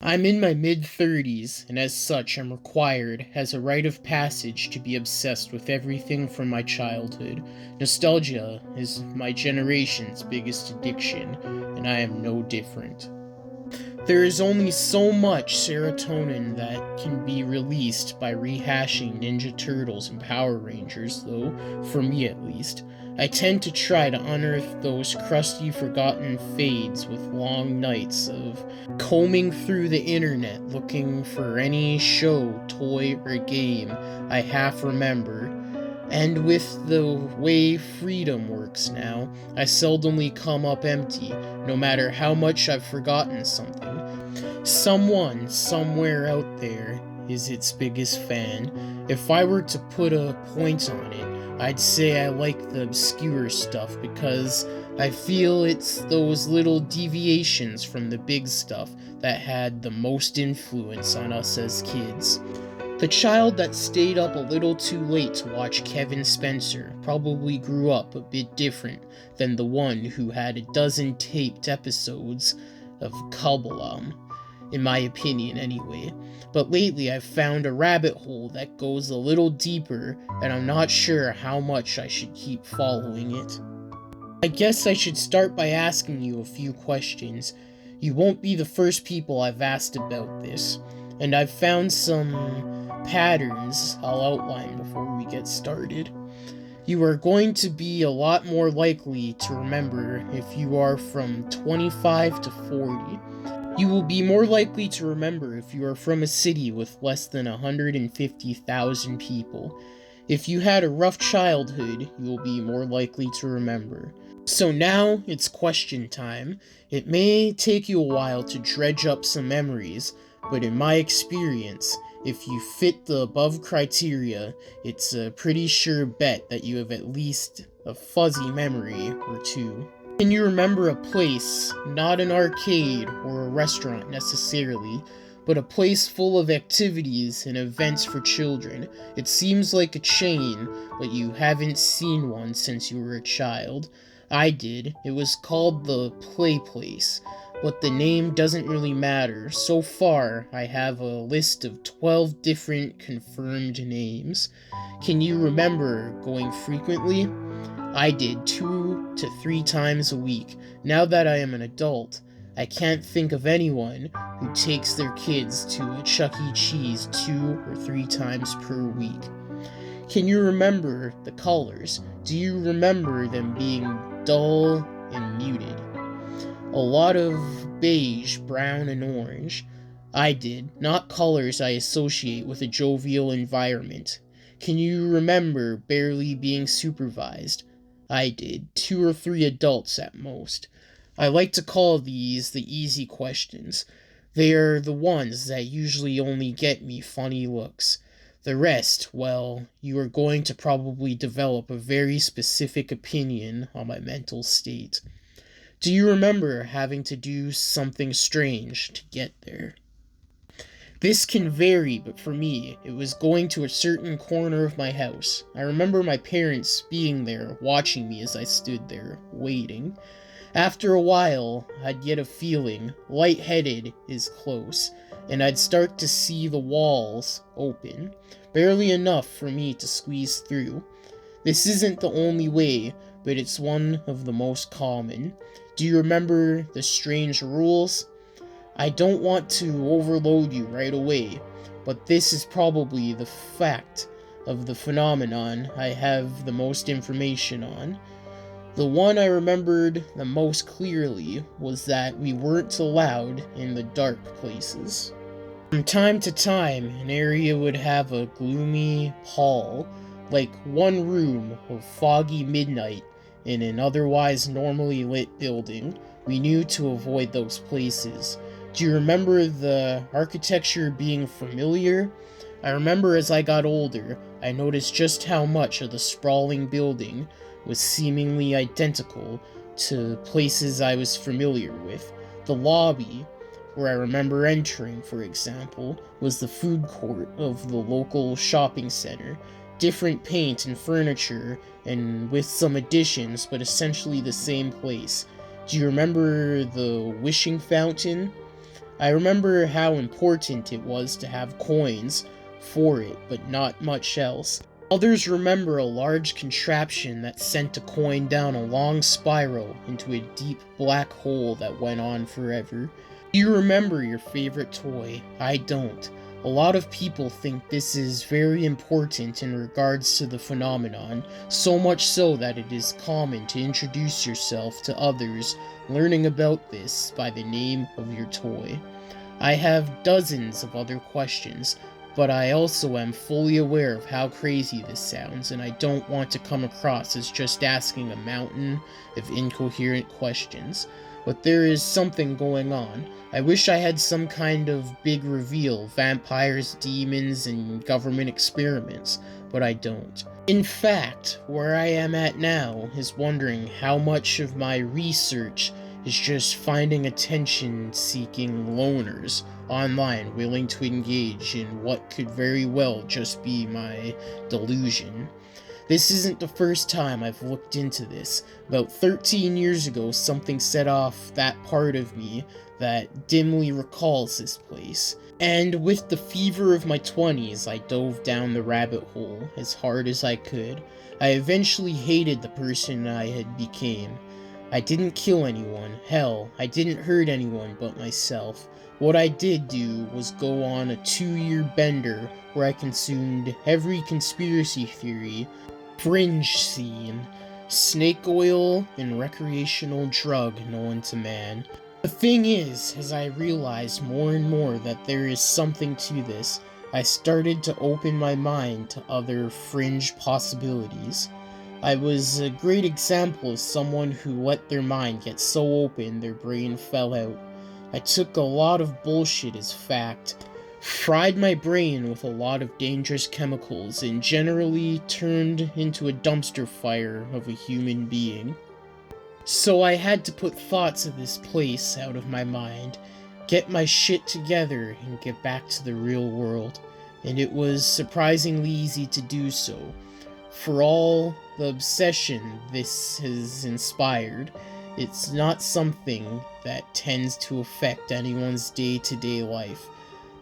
I'm in my mid-30s, and as such I'm required, as a rite of passage, to be obsessed with everything from my childhood. Nostalgia is my generation's biggest addiction, and I am no different. There is only so much serotonin that can be released by rehashing Ninja Turtles and Power Rangers, though, for me at least. I tend to try to unearth those crusty, forgotten fades with long nights of combing through the internet looking for any show, toy, or game I half remember. And with the way freedom works now, I seldomly come up empty, no matter how much I've forgotten something. Someone, somewhere out there, is its biggest fan. If I were to put a point on it, I'd say I like the obscure stuff because I feel it's those little deviations from the big stuff that had the most influence on us as kids. The child that stayed up a little too late to watch Kevin Spencer probably grew up a bit different than the one who had a dozen taped episodes of Kabbalam, in my opinion anyway. But lately I've found a rabbit hole that goes a little deeper, and I'm not sure how much I should keep following it. I guess I should start by asking you a few questions. You won't be the first people I've asked about this, and I've found some patterns I'll outline before we get started. You are going to be a lot more likely to remember if you are from 25 to 40. You will be more likely to remember if you are from a city with less than 150,000 people. If you had a rough childhood, you will be more likely to remember. So now it's question time. It may take you a while to dredge up some memories, but in my experience, if you fit the above criteria, it's a pretty sure bet that you have at least a fuzzy memory or two. Can you remember a place, not an arcade or a restaurant necessarily, but a place full of activities and events for children? It seems like a chain, but you haven't seen one since you were a child. I did. It was called the Plae Place, but the name doesn't really matter. So far, I have a list of 12 different confirmed names. Can you remember going frequently? I did 2 to 3 times a week. Now that I am an adult, I can't think of anyone who takes their kids to a Chuck E. Cheese 2 or 3 times per week. Can you remember the colors? Do you remember them being dull and muted? A lot of beige, brown, and orange. I did, not colors I associate with a jovial environment. Can you remember barely being supervised? I did, 2 or 3 adults at most. I like to call these the easy questions. They are the ones that usually only get me funny looks. The rest, well, you are going to probably develop a very specific opinion on my mental state. Do you remember having to do something strange to get there? This can vary, but for me, it was going to a certain corner of my house. I remember my parents being there, watching me as I stood there, waiting. After a while, I'd get a feeling, lightheaded is close, and I'd start to see the walls open, barely enough for me to squeeze through. This isn't the only way, but it's one of the most common. Do you remember the strange rules? I don't want to overload you right away, but this is probably the fact of the phenomenon I have the most information on. The one I remembered the most clearly was that we weren't allowed in the dark places. From time to time, an area would have a gloomy hall, like one room of foggy midnight in an otherwise normally lit building. We knew to avoid those places. Do you remember the architecture being familiar? I remember as I got older, I noticed just how much of the sprawling building was seemingly identical to places I was familiar with. The lobby, where I remember entering, for example, was the food court of the local shopping center. Different paint and furniture, and with some additions, but essentially the same place. Do you remember the wishing fountain? I remember how important it was to have coins for it, but not much else. Others remember a large contraption that sent a coin down a long spiral into a deep black hole that went on forever. Do you remember your favorite toy? I don't. A lot of people think this is very important in regards to the phenomenon, so much so that it is common to introduce yourself to others learning about this by the name of your toy. I have dozens of other questions, but I also am fully aware of how crazy this sounds, and I don't want to come across as just asking a mountain of incoherent questions. But there is something going on. I wish I had some kind of big reveal, vampires, demons, and government experiments, but I don't. In fact, where I am at now is wondering how much of my research is just finding attention-seeking loners online willing to engage in what could very well just be my delusion. This isn't the first time I've looked into this. About 13 years ago, something set off that part of me that dimly recalls this place. And with the fever of my 20s, I dove down the rabbit hole as hard as I could. I eventually hated the person I had became. I didn't kill anyone. Hell, I didn't hurt anyone but myself. What I did do was go on a 2-year bender where I consumed every conspiracy theory, fringe scene, snake oil, and recreational drug known to man. The thing is, as I realized more and more that there is something to this, I started to open my mind to other fringe possibilities. I was a great example of someone who let their mind get so open their brain fell out. I took a lot of bullshit as fact, fried my brain with a lot of dangerous chemicals, and generally turned into a dumpster fire of a human being. So I had to put thoughts of this place out of my mind, get my shit together, and get back to the real world. And it was surprisingly easy to do so. For all the obsession this has inspired, it's not something that tends to affect anyone's day-to-day life.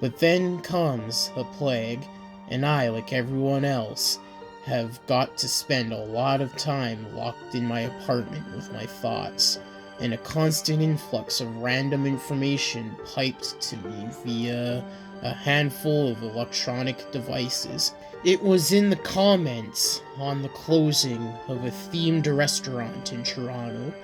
But then comes a plague, and I, like everyone else, have got to spend a lot of time locked in my apartment with my thoughts, and a constant influx of random information piped to me via a handful of electronic devices. It was in the comments on the closing of a themed restaurant in Toronto.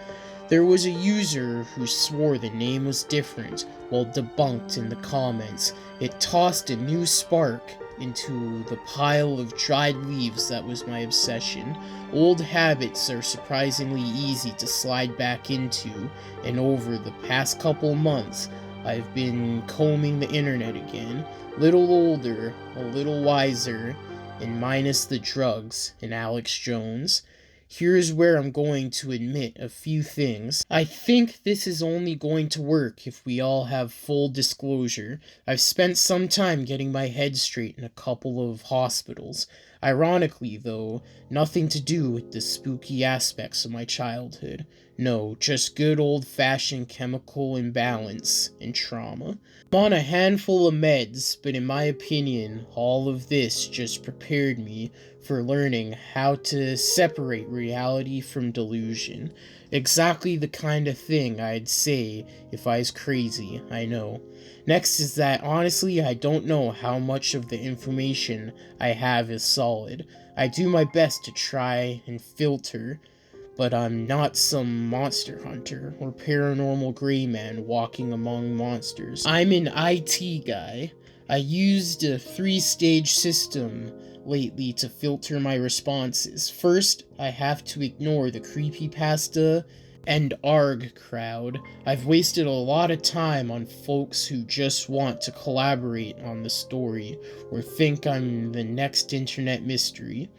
There was a user who swore the name was different, while debunked in the comments. It tossed a new spark into the pile of dried leaves that was my obsession. Old habits are surprisingly easy to slide back into, and over the past couple months, I've been combing the internet again. Little older, a little wiser, and minus the drugs and Alex Jones. Here's where I'm going to admit a few things. I think this is only going to work if we all have full disclosure. I've spent some time getting my head straight in a couple of hospitals. Ironically, though, nothing to do with the spooky aspects of my childhood. No, just good old-fashioned chemical imbalance and trauma. I'm on a handful of meds, but in my opinion, all of this just prepared me for learning how to separate reality from delusion. Exactly the kind of thing I'd say if I was crazy, I know. Next is that honestly I don't know how much of the information I have is solid. I do my best to try and filter, but I'm not some monster hunter or paranormal gray man walking among monsters. I'm an IT guy. I used a 3-stage system lately to filter my responses. First, I have to ignore the creepypasta and ARG crowd. I've wasted a lot of time on folks who just want to collaborate on the story or think I'm the next internet mystery.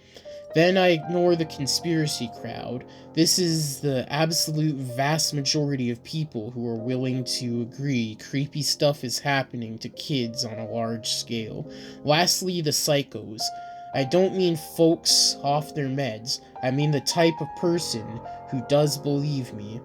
Then I ignore the conspiracy crowd. This is the absolute vast majority of people who are willing to agree creepy stuff is happening to kids on a large scale. Lastly, the psychos. I don't mean folks off their meds. I mean the type of person who does believe me.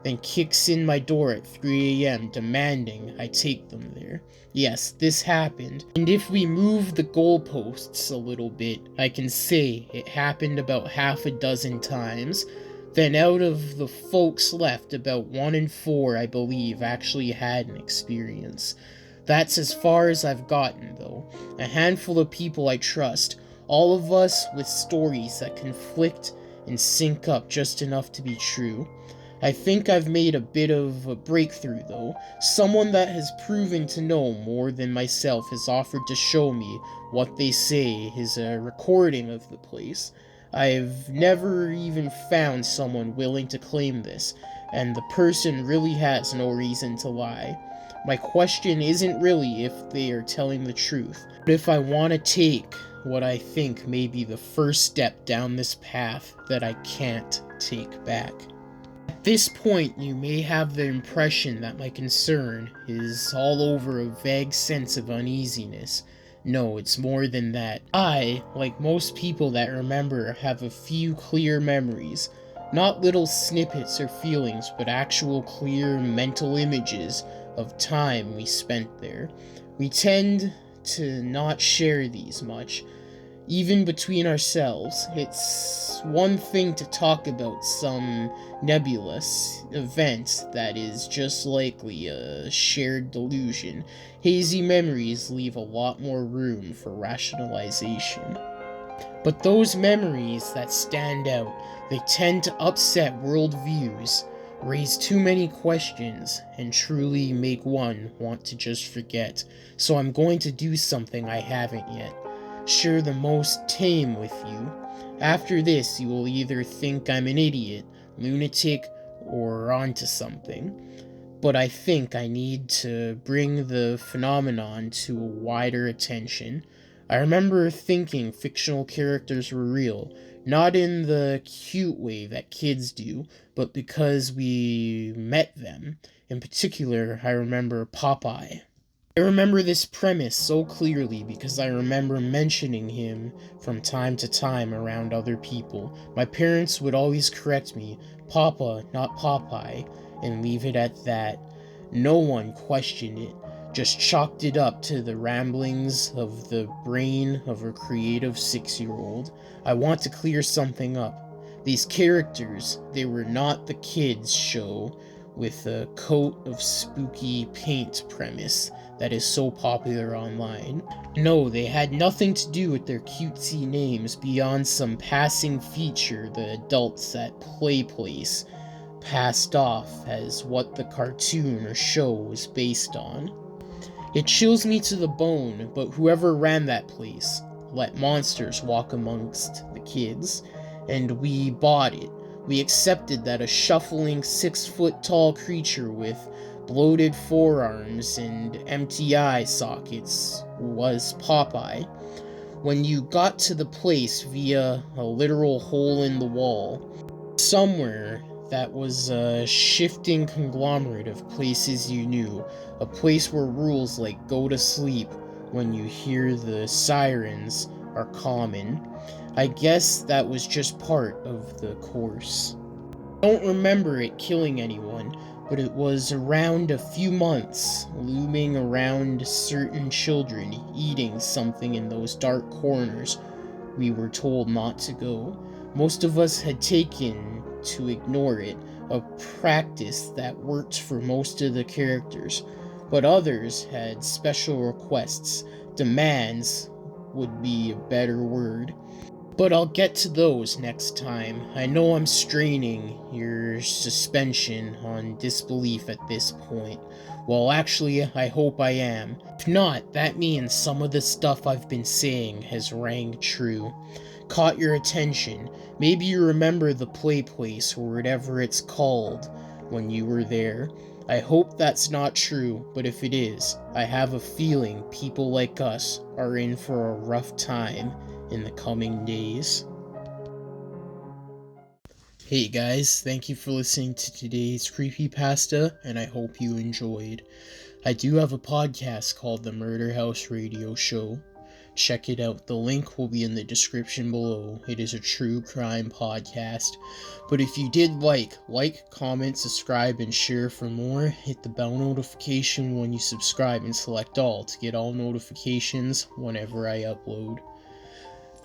then kicks in my door at 3 a.m. demanding I take them there. Yes, this happened, and if we move the goalposts a little bit, I can say it happened about half a dozen times. Then out of the folks left, about 1 in 4, I believe, actually had an experience. That's as far as I've gotten, though. A handful of people I trust, all of us with stories that conflict and sync up just enough to be true. I think I've made a bit of a breakthrough, though. Someone that has proven to know more than myself has offered to show me what they say is a recording of the place. I've never even found someone willing to claim this, and the person really has no reason to lie. My question isn't really if they are telling the truth, but if I want to take what I think may be the first step down this path that I can't take back. At this point, you may have the impression that my concern is all over a vague sense of uneasiness. No, it's more than that. I, like most people that remember, have a few clear memories. Not little snippets or feelings, but actual clear mental images of time we spent there. We tend to not share these much, even between ourselves. It's one thing to talk about some nebulous event that is just likely a shared delusion. Hazy memories leave a lot more room for rationalization. But those memories that stand out, they tend to upset worldviews, raise too many questions, and truly make one want to just forget. So I'm going to do something I haven't yet. Share the most tame with you. After this, you will either think I'm an idiot, lunatic, or onto something. But I think I need to bring the phenomenon to a wider attention. I remember thinking fictional characters were real, not in the cute way that kids do, but because we met them. In particular, I remember Popeye. I remember this premise so clearly because I remember mentioning him from time to time around other people. My parents would always correct me, Papa, not Popeye, and leave it at that. No one questioned it, just chalked it up to the ramblings of the brain of a creative 6-year-old. I want to clear something up. These characters, they were not the kids' show with a coat of spooky paint premise that is so popular online. No, they had nothing to do with their cutesy names beyond some passing feature the adults at Plae Place passed off as what the cartoon or show was based on. It chills me to the bone, but whoever ran that place let monsters walk amongst the kids, and we bought it. We accepted that a shuffling 6-foot-tall creature with bloated forearms and empty eye sockets was Popeye. When you got to the place via a literal hole in the wall, somewhere that was a shifting conglomerate of places you knew, a place where rules like go to sleep when you hear the sirens are common. I guess that was just part of the course. I don't remember it killing anyone, but it was around a few months, looming around certain children eating something in those dark corners we were told not to go. Most of us had taken to ignore it, a practice that worked for most of the characters, but others had special requests. Demands would be a better word. But I'll get to those next time. I know I'm straining your suspension on disbelief at this point. Well, actually, I hope I am. If not, that means some of the stuff I've been saying has rang true. Caught your attention. Maybe you remember the Plae Place or whatever it's called when you were there. I hope that's not true, but if it is, I have a feeling people like us are in for a rough time in the coming days. Hey guys, thank you for listening to today's Creepypasta, and I hope you enjoyed. I do have a podcast called The Murder House Radio Show. check it out. The link will be in the description below. It is a true crime podcast. But if you did like, comment, subscribe, and share for more. Hit the bell notification when you subscribe and select all to get all notifications whenever I upload.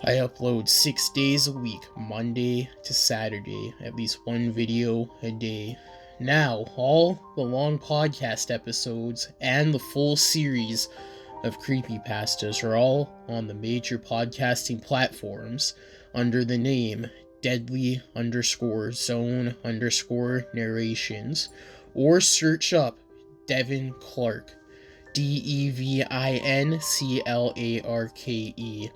I upload 6 days a week, Monday to Saturday, at least one video a day. Now, all the long podcast episodes and the full series of creepypastas are all on the major podcasting platforms under the name deadly_zone_narrations, or search up Devin Clarke, DEVINCLARKE.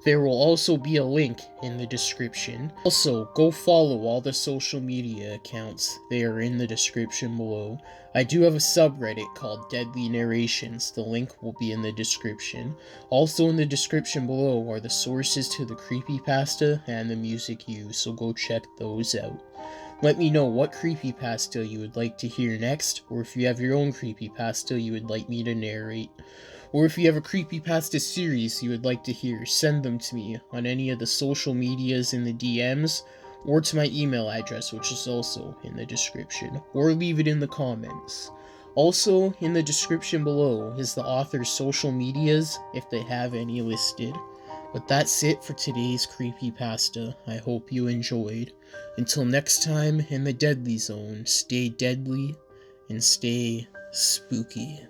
There will also be a link in the description. Also, go follow all the social media accounts. They are in the description below. I do have a subreddit called Deadly Narrations. The link will be in the description. Also in the description below are the sources to the creepypasta and the music used, so go check those out. Let me know what creepypasta you would like to hear next, or if you have your own creepypasta you would like me to narrate. Or if you have a creepypasta series you would like to hear, send them to me on any of the social medias in the DMs, or to my email address, which is also in the description, or leave it in the comments. Also, in the description below is the author's social medias, if they have any listed. But that's it for today's creepypasta. I hope you enjoyed. Until next time in the Deadly Zone, stay deadly and stay spooky.